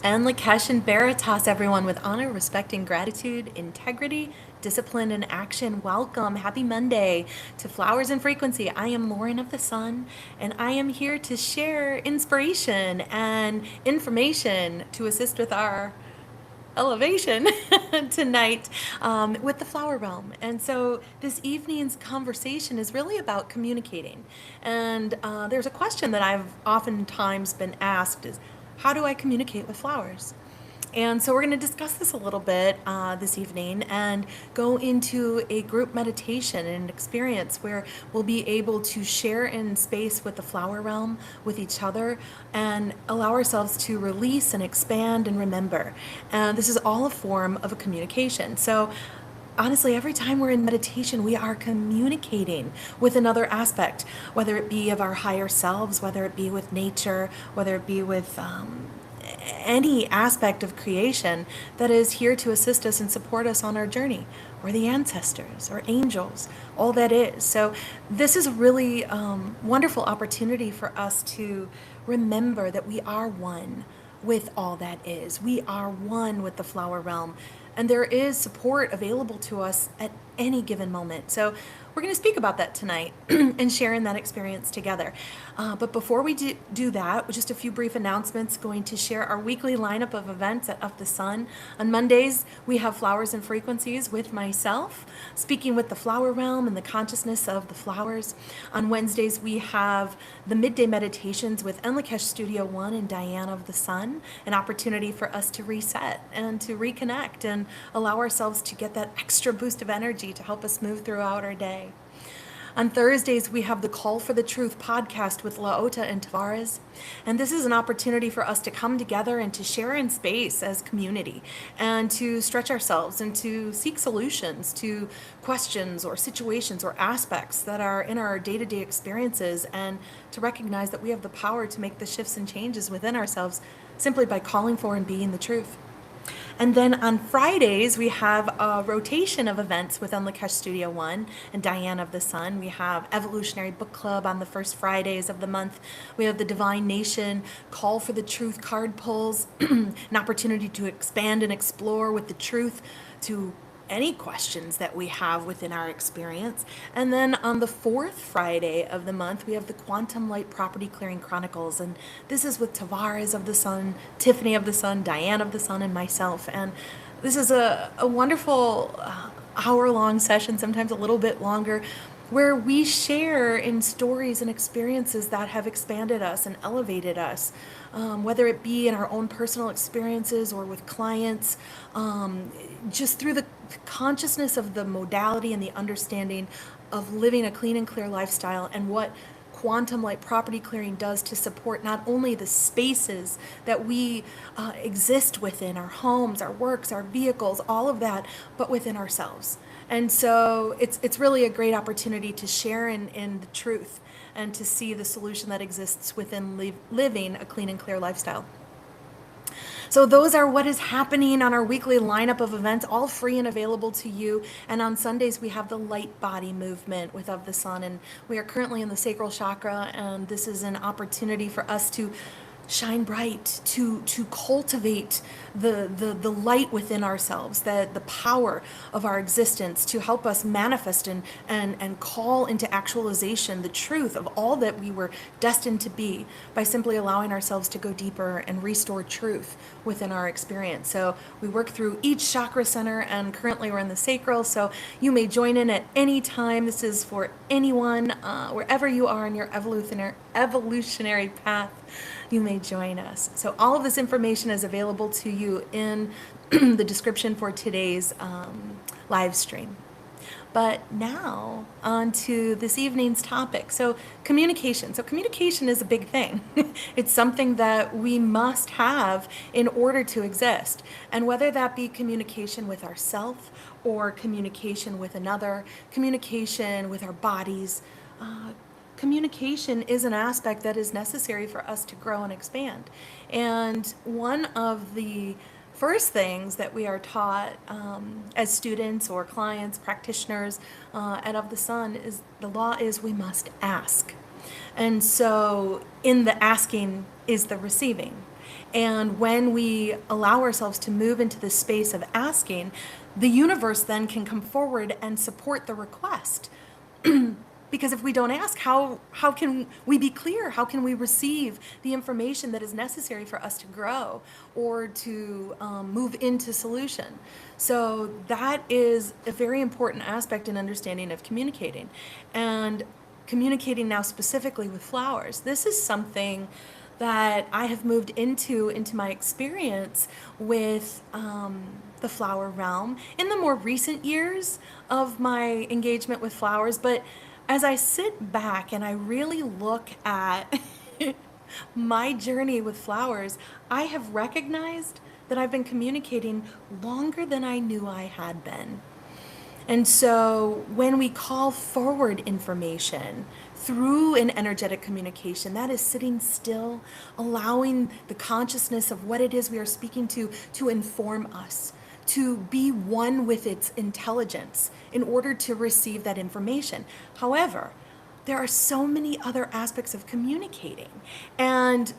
And Lakesh and Veritas, everyone, with honor, respect, and gratitude, integrity, discipline, and action. Welcome. Happy Monday to Flowers and Frequency. I am Lauren of the Sun, and I am here to share inspiration and information to assist with our elevation tonight with the flower realm. And so this evening's conversation is really about communicating. And there's a question that I've oftentimes been asked is, how do I communicate with flowers? And so we're going to discuss this a little bit this evening and go into a group meditation and experience where we'll be able to share in space with the flower realm, with each other, and allow ourselves to release and expand and remember. And this is all a form of a communication. So honestly, every time we're in meditation, we are communicating with another aspect, whether it be of our higher selves, whether it be with nature, whether it be with any aspect of creation that is here to assist us and support us on our journey, or the ancestors or angels, all that is. So this is a really wonderful opportunity for us to remember that we are one with all that is. We are one with the flower realm, and there is support available to us at any given moment. So we're going to speak about that tonight and share in that experience together. But before we do that, just a few brief announcements. Going to share our weekly lineup of events at OfTheSun. On Mondays, we have Flowers and Frequencies with myself, speaking with the flower realm and the consciousness of the flowers. On Wednesdays, we have the midday meditations with Enlakesh Studio One and Diane of the Sun, an opportunity for us to reset and to reconnect and allow ourselves to get that extra boost of energy to help us move throughout our day. On Thursdays, we have the Call for the Truth podcast with LaOta and Tavares. And this is an opportunity for us to come together and to share in space as community and to stretch ourselves and to seek solutions to questions or situations or aspects that are in our day-to-day experiences, and to recognize that we have the power to make the shifts and changes within ourselves simply by calling for and being the truth. And then on Fridays, we have a rotation of events with Enlakesh Studio One and Diane of the Sun. We have Evolutionary Book Club on the first Fridays of the month. We have the Divine Nation Call for the Truth card pulls, an opportunity to expand and explore with the truth to any questions that we have within our experience. And then on the fourth Friday of the month, we have the Quantum Light Property Clearing Chronicles. And this is with Tavares of the Sun, Tiffany of the Sun, Diane of the Sun, and myself. And this is a wonderful hour-long session, sometimes a little bit longer, where we share in stories and experiences that have expanded us and elevated us, whether it be in our own personal experiences or with clients, just through the consciousness of the modality and the understanding of living a clean and clear lifestyle, and what quantum light property clearing does to support not only the spaces that we exist within, our homes, our works, our vehicles, all of that, but within ourselves. And so it's really a great opportunity to share in the truth and to see the solution that exists within living a clean and clear lifestyle. So those are what is happening on our weekly lineup of events, all free and available to you. And on Sundays, we have the light body movement with Of the Sun. And we are currently in the sacral chakra, and this is an opportunity for us to shine bright, to cultivate the light within ourselves, the power of our existence, to help us manifest and call into actualization the truth of all that we were destined to be, by simply allowing ourselves to go deeper and restore truth within our experience. So we work through each chakra center, and currently we're in the sacral, so you may join in at any time. This is for anyone, wherever you are in your evolutionary path, you may join us. So all of this information is available to you in the description for today's live stream. But now on to this evening's topic. So communication. So communication is a big thing. It's something that we must have in order to exist. And whether that be communication with ourselves or communication with another, communication with our bodies, communication is an aspect that is necessary for us to grow and expand. And one of the first things that we are taught as students or clients, practitioners at Of the Sun is the law is we must ask. And so in the asking is the receiving. And when we allow ourselves to move into the space of asking, the universe then can come forward and support the request. Because if we don't ask, how can we be clear? How can we receive the information that is necessary for us to grow or to move into solution? So that is a very important aspect in understanding of communicating. And communicating now specifically with flowers. This is something that I have moved into my experience with the flower realm in the more recent years of my engagement with flowers. But as I sit back and I really look at my journey with flowers, I have recognized that I've been communicating longer than I knew I had been. And so when we call forward information through an energetic communication, that is sitting still, allowing the consciousness of what it is we are speaking to inform us, to be one with its intelligence in order to receive that information. However, there are so many other aspects of communicating, and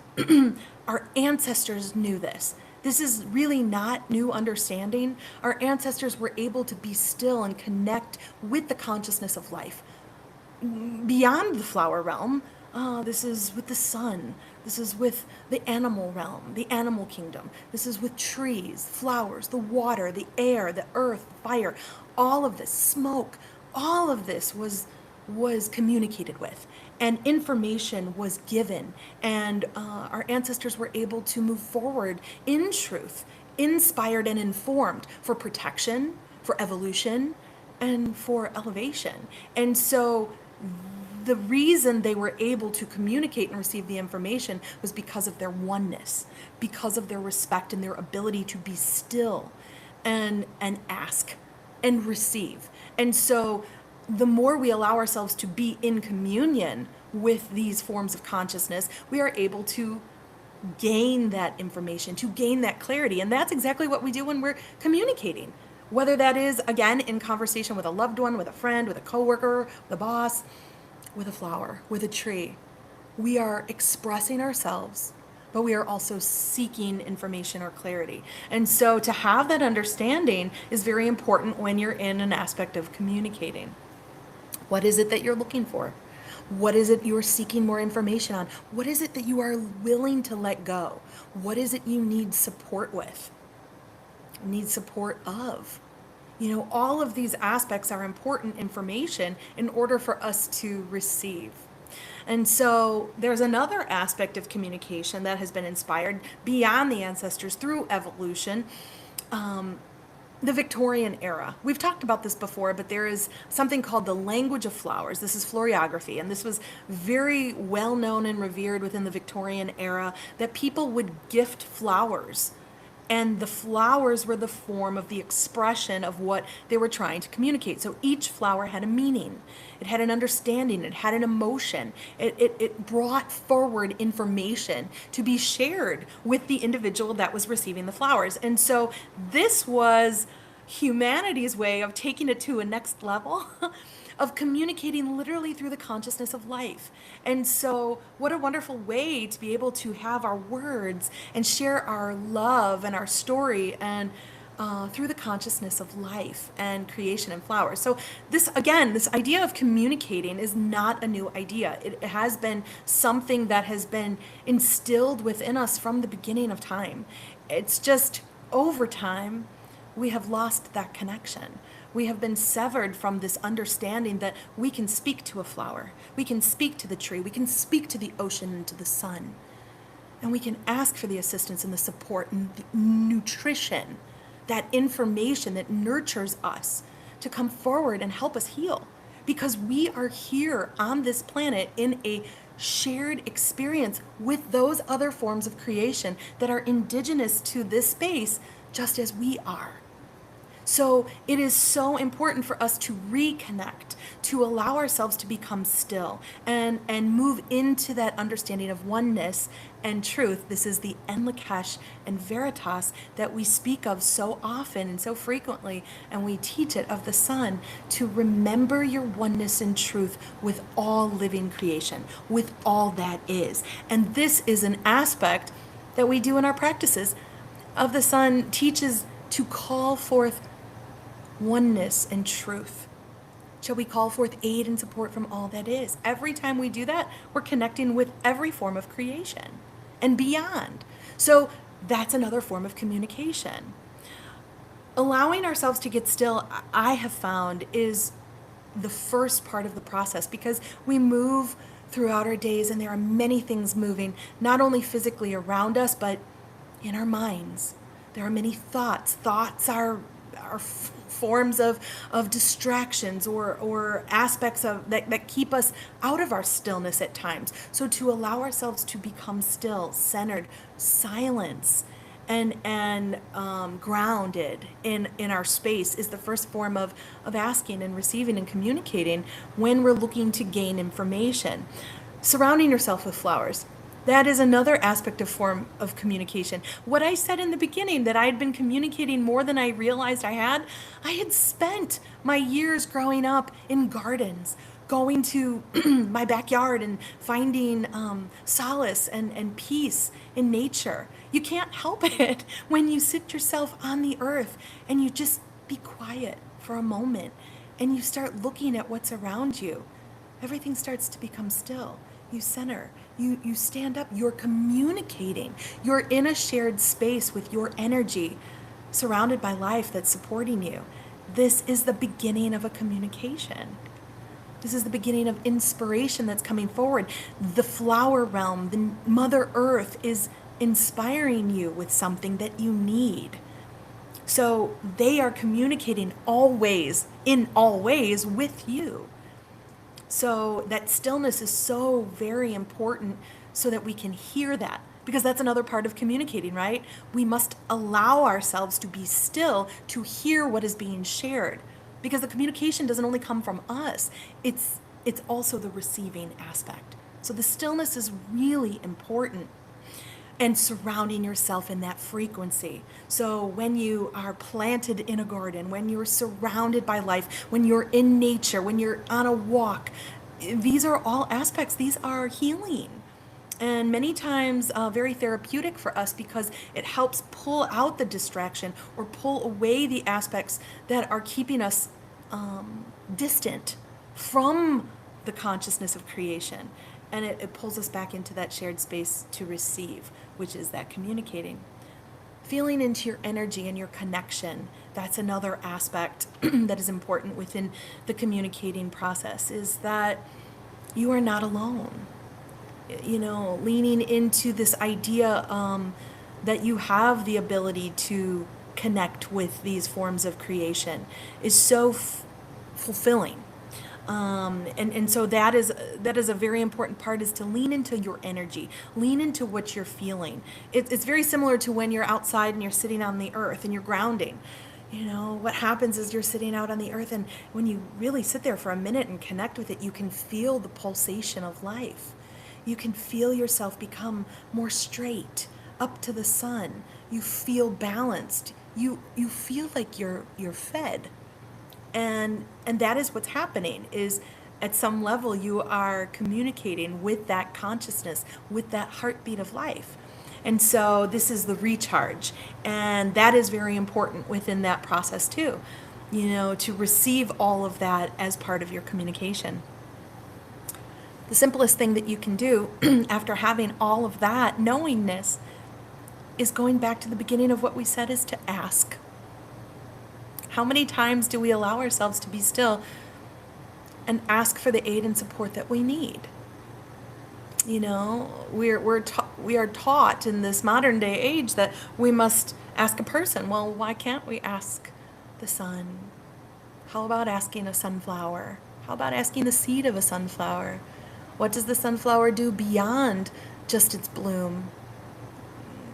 our ancestors knew this. This is really not new understanding. Our ancestors were able to be still and connect with the consciousness of life. Beyond the flower realm, this is with the sun. This is with the animal realm, the animal kingdom. This is with trees, flowers, the water, the air, the earth, fire. All of this, smoke, all of this was communicated with, and information was given, and our ancestors were able to move forward in truth, inspired and informed for protection, for evolution, and for elevation. And so the reason they were able to communicate and receive the information was because of their oneness, because of their respect and their ability to be still and ask and receive. And so the more we allow ourselves to be in communion with these forms of consciousness, we are able to gain that information, to gain that clarity. And that's exactly what we do when we're communicating. Whether that is, again, in conversation with a loved one, with a friend, with a coworker, with a boss, with a flower, with a tree. We are expressing ourselves, but we are also seeking information or clarity. And so to have that understanding is very important when you're in an aspect of communicating. What is it that you're looking for? What is it you're seeking more information on? What is it that you are willing to let go? What is it you need support with? Need support of? All of these aspects are important information in order for us to receive. And so there's another aspect of communication that has been inspired beyond the ancestors through evolution. The Victorian era. We've talked about this before, but there is something called the language of flowers. This is florography, and this was very well known and revered within the Victorian era, that people would gift flowers, and the flowers were the form of the expression of what they were trying to communicate. So each flower had a meaning. It had an understanding. It had an emotion. It brought forward information to be shared with the individual that was receiving the flowers. And so this was humanity's way of taking it to a next level of communicating literally through the consciousness of life. And so what a wonderful way to be able to have our words and share our love and our story and through the consciousness of life and creation and flowers. So this, again, this idea of communicating is not a new idea. It has been something that has been instilled within us from the beginning of time. It's just over time, we have lost that connection. We have been severed from this understanding that we can speak to a flower, we can speak to the tree, we can speak to the ocean and to the sun, and we can ask for the assistance and the support and the nutrition, that information that nurtures us to come forward and help us heal. Because we are here on this planet in a shared experience with those other forms of creation that are indigenous to this space, just as we are. So it is so important for us to reconnect, to allow ourselves to become still and move into that understanding of oneness and truth. This is the Enlakesh and Veritas that we speak of so often and so frequently, and we teach it of the sun, to remember your oneness and truth with all living creation, with all that is. And this is an aspect that we do in our practices. OfTheSun teaches to call forth oneness and truth. Shall we call forth aid and support from all that is? Every time we do that, we're connecting with every form of creation and beyond. So that's another form of communication. Allowing ourselves to get still, I have found, is the first part of the process, because we move throughout our days and there are many things moving, not only physically around us, but in our minds. There are many thoughts. Thoughts are forms of distractions or aspects of that keep us out of our stillness at times. So to allow ourselves to become still, centered, silence, and grounded in our space is the first form of asking and receiving and communicating when we're looking to gain information. Surrounding yourself with flowers. That is another aspect of form of communication. What I said in the beginning, that I had been communicating more than I realized I had spent my years growing up in gardens, going to my backyard and finding solace and peace in nature. You can't help it when you sit yourself on the earth and you just be quiet for a moment and you start looking at what's around you. Everything starts to become still. You center, you stand up, you're communicating. You're in a shared space with your energy, surrounded by life that's supporting you. This is the beginning of a communication. This is the beginning of inspiration that's coming forward. The flower realm, the Mother Earth, is inspiring you with something that you need. So they are communicating always, in all ways, with you. So that stillness is so very important so that we can hear that, because that's another part of communicating, right? We must allow ourselves to be still to hear what is being shared, because the communication doesn't only come from us, it's also the receiving aspect. So the stillness is really important. And surrounding yourself in that frequency. So when you are planted in a garden, when you're surrounded by life, when you're in nature, when you're on a walk, these are all aspects. These are healing. And many times very therapeutic for us, because it helps pull out the distraction or pull away the aspects that are keeping us distant from the consciousness of creation. And it pulls us back into that shared space to receive, which is that communicating. Feeling into your energy and your connection, that's another aspect that is important within the communicating process, is that you are not alone. You know, leaning into this idea that you have the ability to connect with these forms of creation is so fulfilling. And so that is a very important part, is to lean into your energy, lean into what you're feeling. It's very similar to when you're outside and you're sitting on the earth and you're grounding. You know, what happens is you're sitting out on the earth, and when you really sit there for a minute and connect with it, you can feel the pulsation of life. You can feel yourself become more straight, up to the sun. You feel balanced. You feel like you're fed. And that is what's happening, is at some level you are communicating with that consciousness, with that heartbeat of life. And so this is the recharge. And that is very important within that process too, you know, to receive all of that as part of your communication. The simplest thing that you can do after having all of that knowingness is going back to the beginning of what we said, is to ask. How many times do we allow ourselves to be still and ask for the aid and support that we need? You know, we are taught in this modern day age that we must ask a person. Well, why can't we ask the sun? How about asking a sunflower? How about asking the seed of a sunflower? What does the sunflower do beyond just its bloom?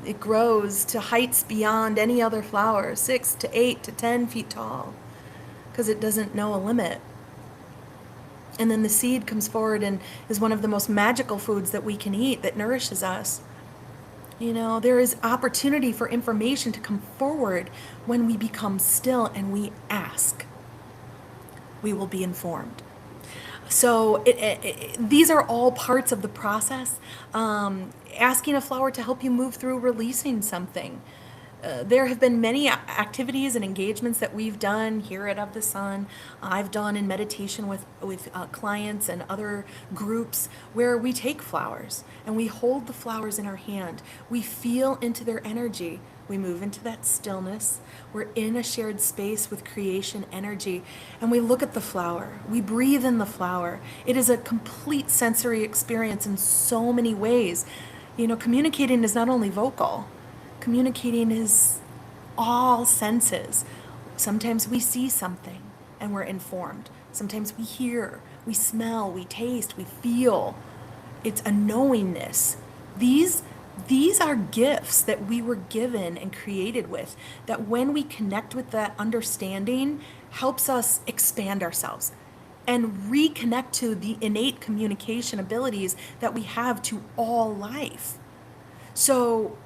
It grows to heights beyond any other flower, 6 to 8 to 10 feet tall, because it doesn't know a limit. And then the seed comes forward and is one of the most magical foods that we can eat, that nourishes us. You know, there is opportunity for information to come forward when we become still and we ask. We will be informed. So these are all parts of the process. Asking a flower to help you move through releasing something. There have been many activities and engagements that we've done here at OfTheSun. I've done in meditation with clients and other groups where we take flowers and we hold the flowers in our hand. We feel into their energy. We move into that stillness. We're in a shared space with creation energy, and we look at the flower. We breathe in the flower. It is a complete sensory experience in so many ways. You know, communicating is not only vocal, communicating is all senses. Sometimes we see something and we're informed. Sometimes we hear, we smell, we taste, we feel. It's a knowingness. These are gifts that we were given and created with, that when we connect with that understanding, helps us expand ourselves and reconnect to the innate communication abilities that we have to all life. So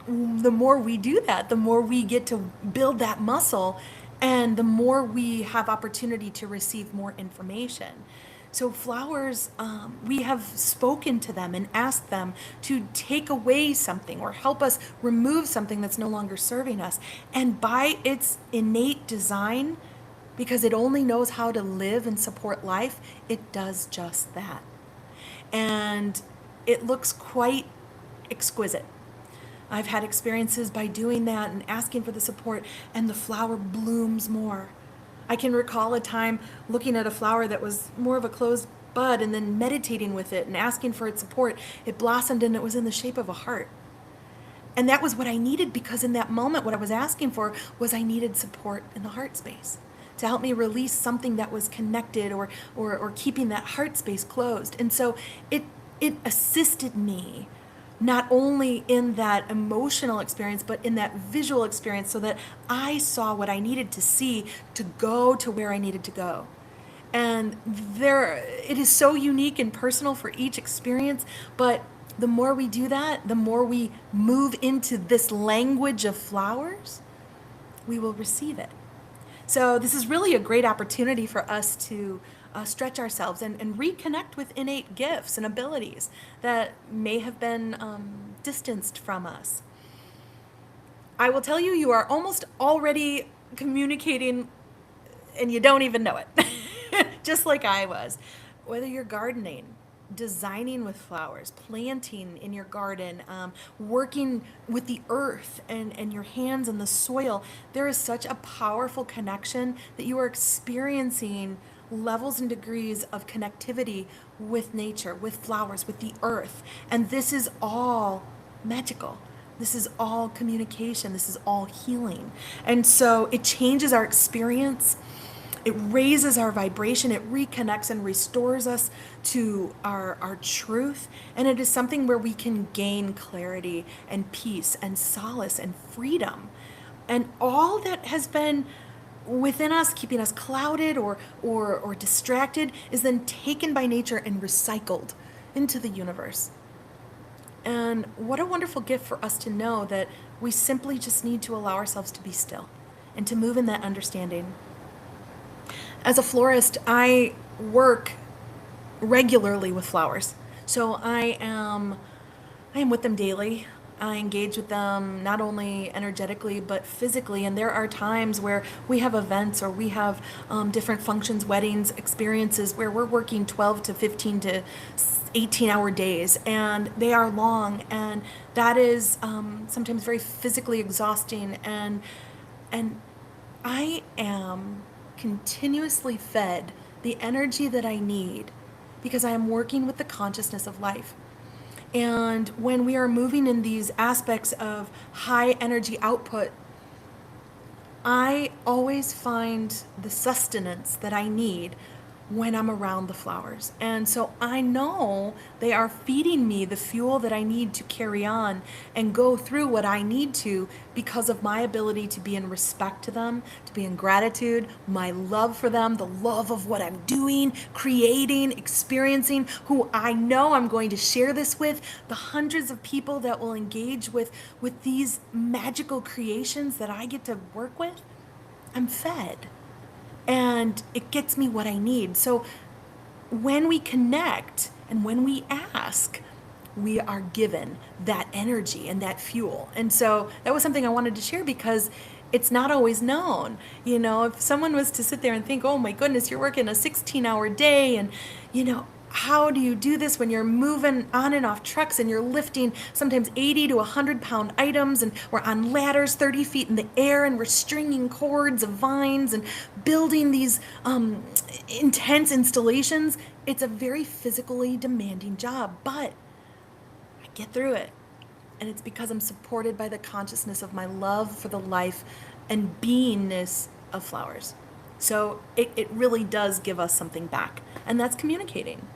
the more we do that, the more we get to build that muscle, and the more we have opportunity to receive more information. So flowers, we have spoken to them and asked them to take away something or help us remove something that's no longer serving us. And by its innate design, because it only knows how to live and support life, it does just that. And it looks quite exquisite. I've had experiences by doing that and asking for the support, and the flower blooms more. I can recall a time looking at a flower that was more of a closed bud and then meditating with it and asking for its support. It blossomed and it was in the shape of a heart. And that was what I needed, because in that moment, what I was asking for was I needed support in the heart space to help me release something that was connected or keeping that heart space closed. And so it assisted me not only in that emotional experience, but in that visual experience, so that I saw what I needed to see to go to where I needed to go. And it is so unique and personal for each experience, but the more we do that, the more we move into this language of flowers, we will receive it. So this is really a great opportunity for us to stretch ourselves and reconnect with innate gifts and abilities that may have been distanced from us. I will tell you, you are almost already communicating and you don't even know it, just like I was. Whether you're gardening, designing with flowers, planting in your garden, working with the earth and your hands and the soil, there is such a powerful connection that you are experiencing levels and degrees of connectivity with nature, with flowers, with the earth. And this is all magical. This is all communication. This is all healing. And so it changes our experience. It raises our vibration. It reconnects and restores us to our truth. And it is something where we can gain clarity and peace and solace and freedom. And all that has been within us, keeping us clouded or distracted, is then taken by nature and recycled into the universe. And what a wonderful gift for us to know that we simply just need to allow ourselves to be still and to move in that understanding. As a florist, I work regularly with flowers. So I am with them daily. I engage with them not only energetically but physically, and there are times where we have events or we have different functions, weddings, experiences where we're working 12 to 15 to 18-hour days, and they are long, and that is sometimes very physically exhausting, and I am continuously fed the energy that I need because I am working with the consciousness of life. And when we are moving in these aspects of high energy output, I always find the sustenance that I need when I'm around the flowers. And so I know they are feeding me the fuel that I need to carry on and go through what I need to, because of my ability to be in respect to them, to be in gratitude, my love for them, the love of what I'm doing, creating, experiencing, who I know I'm going to share this with, the hundreds of people that will engage with these magical creations that I get to work with. I'm fed. And it gets me what I need. So when we connect and when we ask, we are given that energy and that fuel. And so that was something I wanted to share because it's not always known. If someone was to sit there and think, oh my goodness, you're working a 16-hour day, and, how do you do this when you're moving on and off trucks and you're lifting sometimes 80 to 100-pound items, and we're on ladders 30 feet in the air, and we're stringing cords of vines and building these intense installations? It's a very physically demanding job, but I get through it. And it's because I'm supported by the consciousness of my love for the life and beingness of flowers. So it really does give us something back, and that's communicating.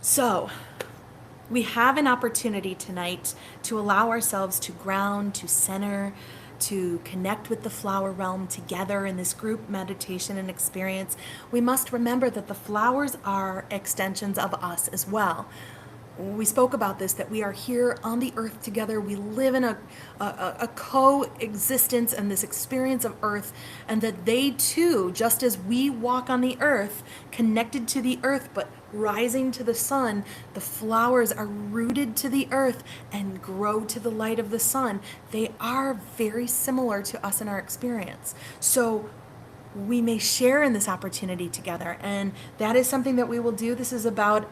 So we have an opportunity tonight to allow ourselves to ground, to center, to connect with the flower realm together in this group meditation and experience. We must remember that the flowers are extensions of us as well. We spoke about this, that we are here on the earth together. We live in a coexistence and this experience of earth, and that they too, just as we walk on the earth, connected to the earth, but rising to the sun, the flowers are rooted to the earth and grow to the light of the sun. They are very similar to us in our experience. So we may share in this opportunity together, and that is something that we will do. This is about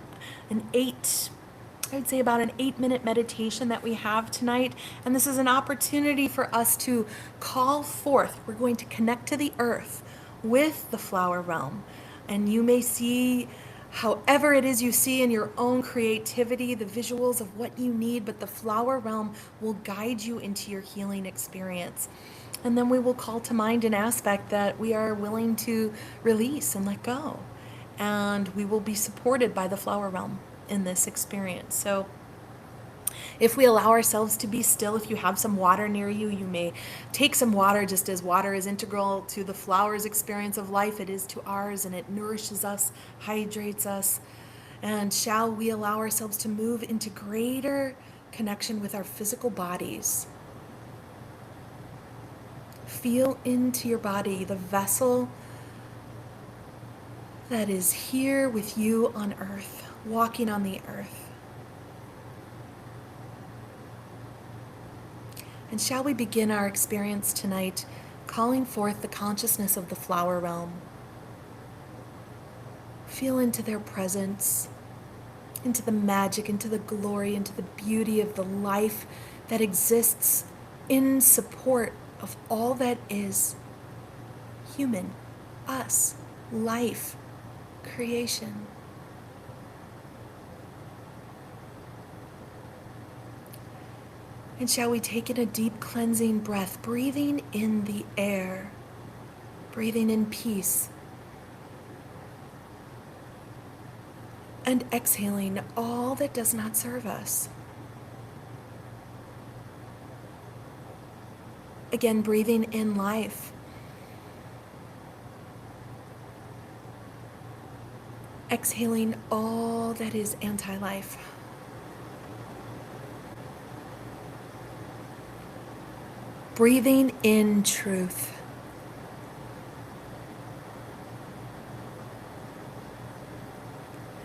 I would say about an 8-minute meditation that we have tonight. And this is an opportunity for us to call forth. We're going to connect to the earth with the flower realm. And you may see however it is you see in your own creativity, the visuals of what you need, but the flower realm will guide you into your healing experience. And then we will call to mind an aspect that we are willing to release and let go. And we will be supported by the flower realm in this experience. So if we allow ourselves to be still, if you have some water near you, you may take some water, just as water is integral to the flower's experience of life, it is to ours, and it nourishes us, hydrates us. And shall we allow ourselves to move into greater connection with our physical bodies? Feel into your body, the vessel that is here with you on earth, walking on the earth. And shall we begin our experience tonight calling forth the consciousness of the flower realm? Feel into their presence, into the magic, into the glory, into the beauty of the life that exists in support of all that is human, us, life, creation. And shall we take in a deep cleansing breath, breathing in the air, breathing in peace, and exhaling all that does not serve us. Again, breathing in life, exhaling all that is anti-life. Breathing in truth.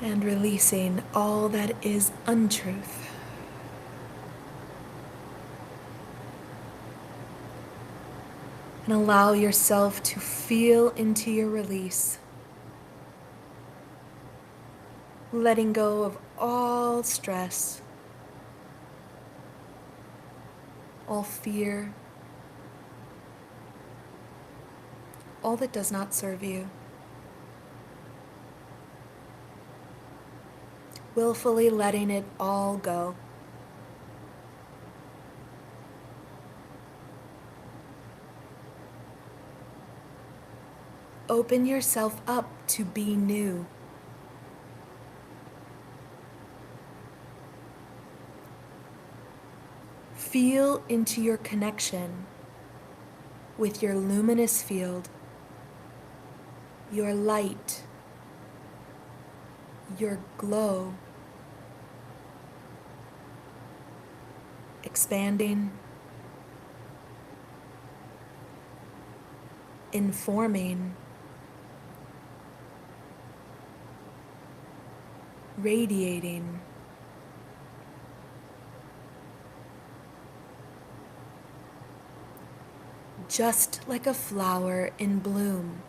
And releasing all that is untruth. And allow yourself to feel into your release. Letting go of all stress, all fear, all that does not serve you. Willfully letting it all go. Open yourself up to be new. Feel into your connection with your luminous field, your light, your glow, expanding, informing, radiating, just like a flower in bloom.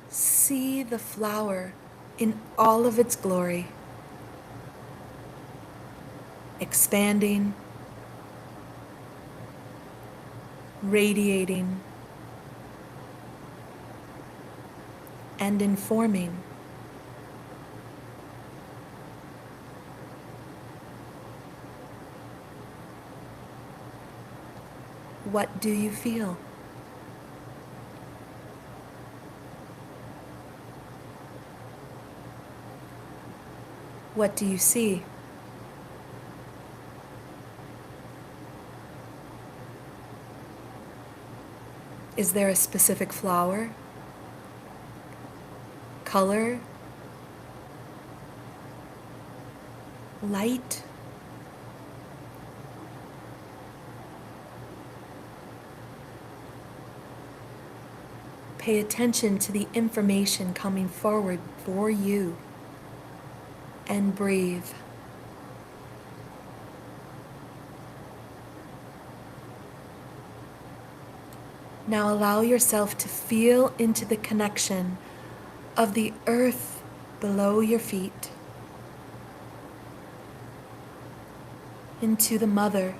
See the flower in all of its glory, expanding, radiating, and informing. What do you feel? What do you see? Is there a specific flower, color, light? Pay attention to the information coming forward for you and breathe. Now allow yourself to feel into the connection of the earth below your feet, into the mother,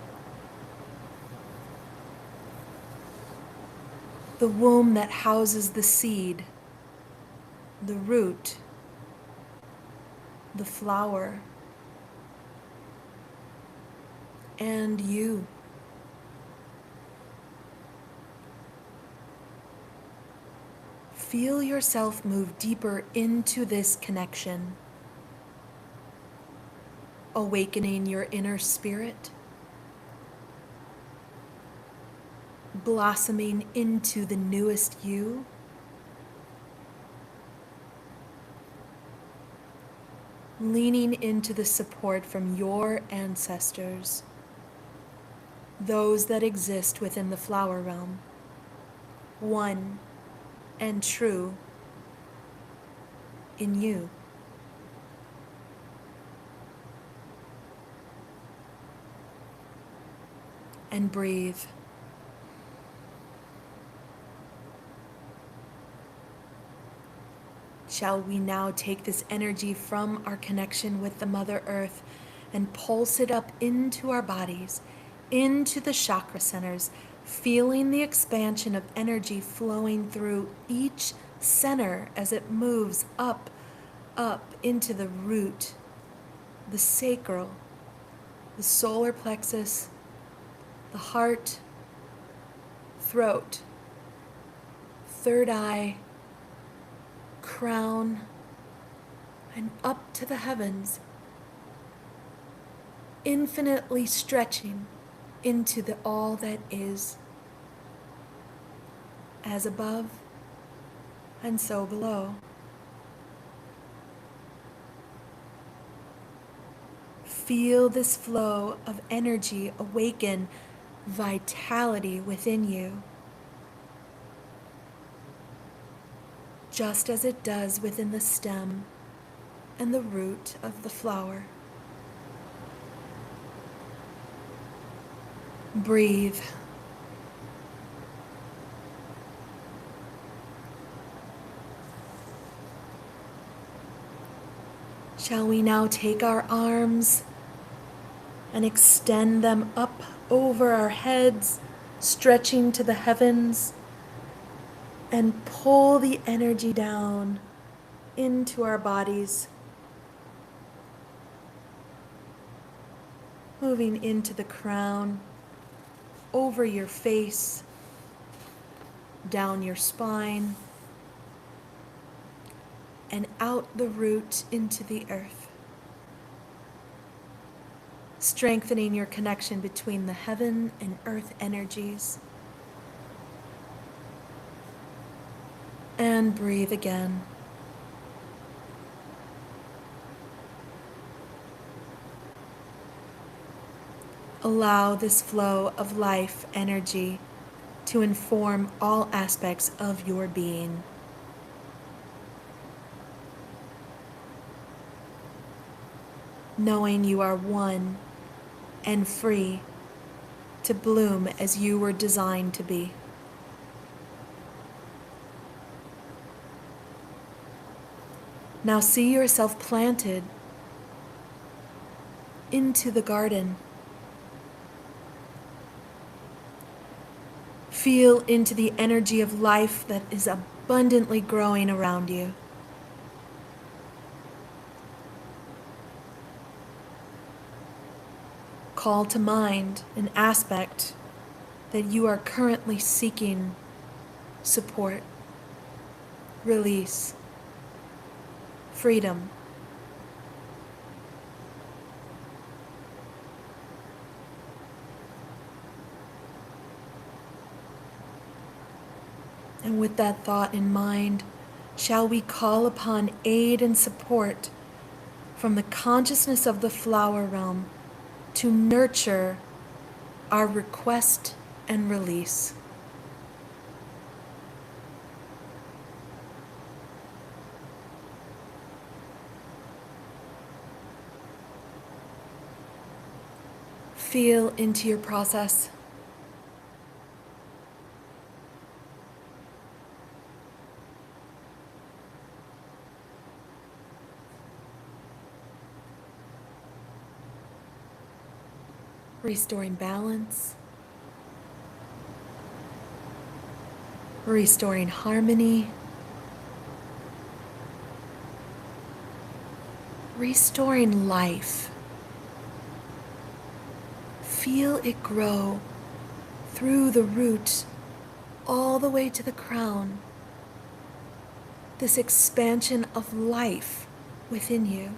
the womb that houses the seed, the root, the flower, and you. Feel yourself move deeper into this connection, awakening your inner spirit, blossoming into the newest you, leaning into the support from your ancestors, those that exist within the flower realm, one and true in you. And breathe. Shall we now take this energy from our connection with the Mother Earth and pulse it up into our bodies, into the chakra centers, feeling the expansion of energy flowing through each center as it moves up into the root, the sacral, the solar plexus, the heart, throat, third eye, crown, and up to the heavens, infinitely stretching into the all that is, as above and so below. Feel this flow of energy awaken vitality within you, just as it does within the stem and the root of the flower. Breathe. Shall we now take our arms and extend them up over our heads, stretching to the heavens, and pull the energy down into our bodies, moving into the crown, over your face, down your spine, and out the root into the earth, strengthening your connection between the heaven and earth energies. And breathe again. Allow this flow of life energy to inform all aspects of your being. knowing you are one and free to bloom as you were designed to be. Now see yourself planted into the garden. Feel into the energy of life that is abundantly growing around you. Call to mind an aspect that you are currently seeking support, release, freedom. And with that thought in mind, shall we call upon aid and support from the consciousness of the flower realm to nurture our request and release. Feel into your process. Restoring balance, restoring harmony, restoring life. Feel it grow through the root all the way to the crown. This expansion of life within you.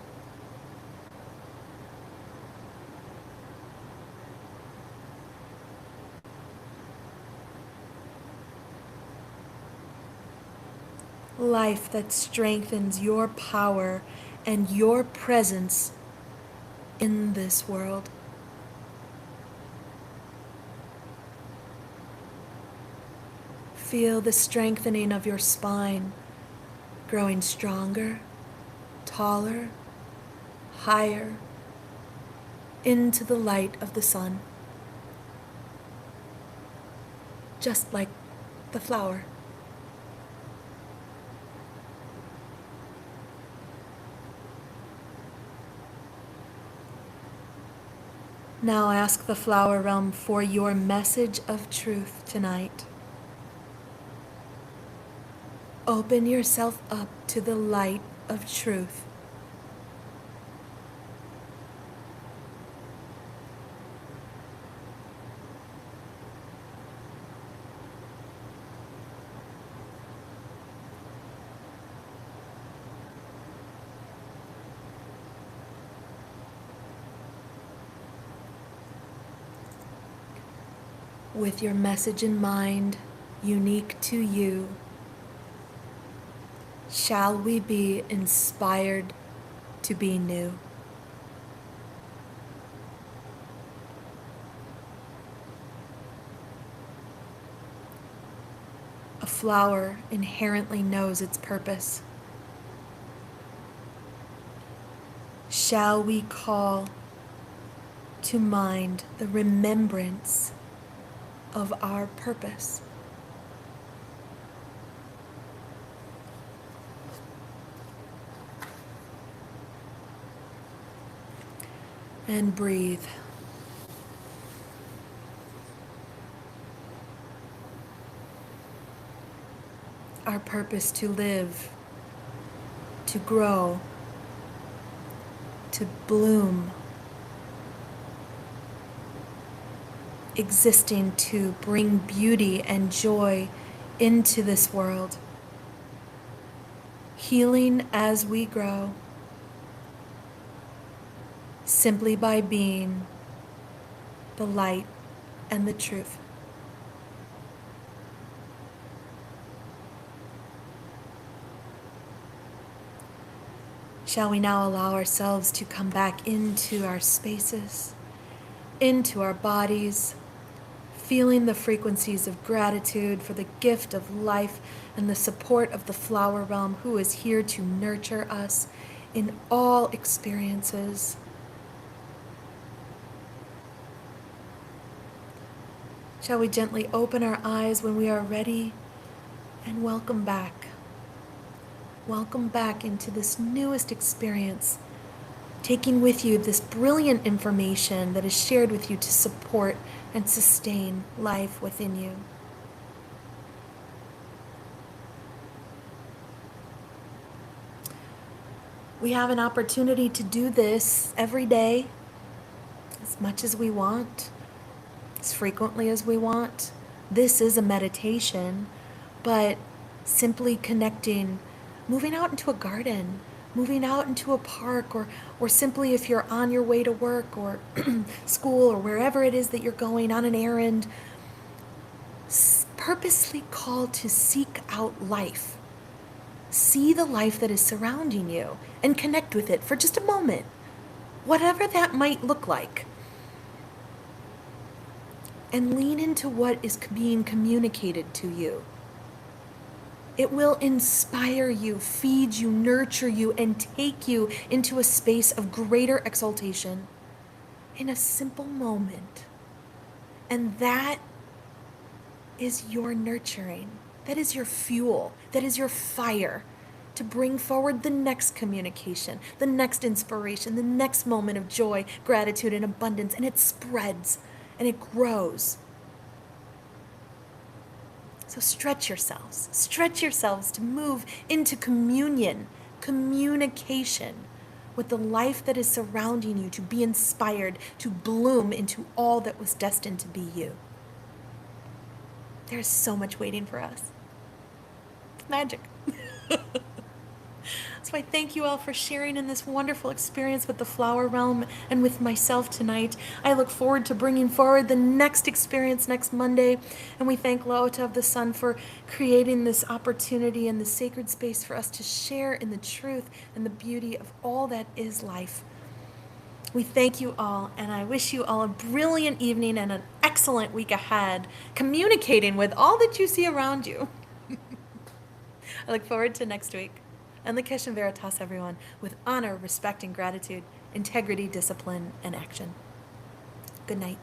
Life that strengthens your power and your presence in this world. Feel the strengthening of your spine, growing stronger, taller, higher, into the light of the sun. Just like the flower. Now ask the flower realm for your message of truth tonight. Open yourself up to the light of truth. With your message in mind, unique to you, shall we be inspired to be new? A flower inherently knows its purpose. Shall we call to mind the remembrance of our purpose? And breathe. Our purpose to live, to grow, to bloom, existing to bring beauty and joy into this world, healing as we grow, simply by being the light and the truth. Shall we now allow ourselves to come back into our spaces, into our bodies, feeling the frequencies of gratitude for the gift of life and the support of the flower realm who is here to nurture us in all experiences, Shall we gently open our eyes when we are ready and welcome back? Welcome back into this newest experience, taking with you this brilliant information that is shared with you to support and sustain life within you. We have an opportunity to do this every day, as much as we want, as frequently as we want. This is a meditation, but simply connecting, moving out into a garden, moving out into a park, or simply if you're on your way to work or school or wherever it is that you're going on an errand, purposely called to seek out life. See the life that is surrounding you and connect with it for just a moment, whatever that might look like. And lean into what is being communicated to you. It will inspire you, feed you, nurture you, and take you into a space of greater exaltation in a simple moment. And that is your nurturing. That is your fuel. That is your fire to bring forward the next communication, the next inspiration, the next moment of joy, gratitude, and abundance. And it spreads and it grows. So stretch yourselves to move into communication with the life that is surrounding you, to be inspired, to bloom into all that was destined to be you. There's so much waiting for us. It's magic. So I thank you all for sharing in this wonderful experience with the flower realm and with myself tonight. I look forward to bringing forward the next experience next Monday. And we thank LaOta of the Sun for creating this opportunity and the sacred space for us to share in the truth and the beauty of all that is life. We thank you all, and I wish you all a brilliant evening and an excellent week ahead, communicating with all that you see around you. I look forward to next week. And Lakesh and Veritas, everyone, with honor, respect, and gratitude, integrity, discipline, and action. Good night.